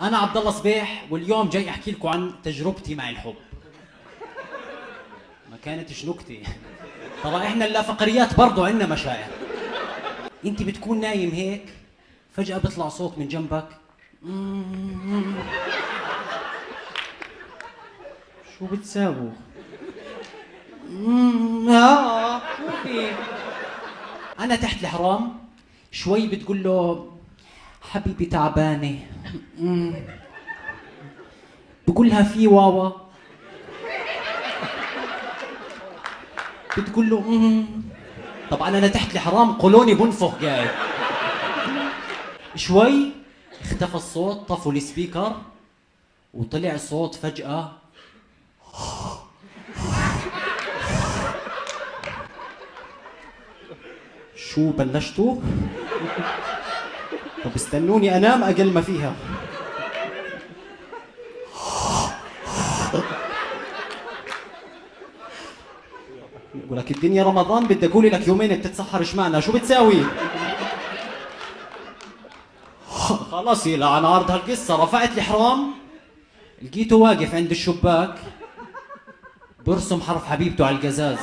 أنا عبد الله صبيح، واليوم جاي أحكي لكم عن تجربتي مع الحب. ما كانتش نكتة. ترى إحنا اللافقريات برضو عندنا مشاعر. أنت بتكون نايم هيك، فجأة بيطلع صوت من جنبك. شو بتساووا؟ شو في؟ أنا تحت الحرام شوي بتقول له حبيبي تعبانة. بقولها في واوا. بتقول له طبعا أنا تحت الحرام قولوني بنفخ قاعد. شوي اختفى الصوت، طفوا السبيكر وطلع صوت فجأة. شو بلشتوا؟ طب استنوني انام اقل ما فيها. بقول لك الدنيا رمضان، بدي اقول لك يومين بتتسحر اشمعنى؟ شو بتساوي؟ خلاص يلعن عرض هالقصة. رفعت الحرام لقيته واقف عند الشباك برسم حرف حبيبته على القزاز.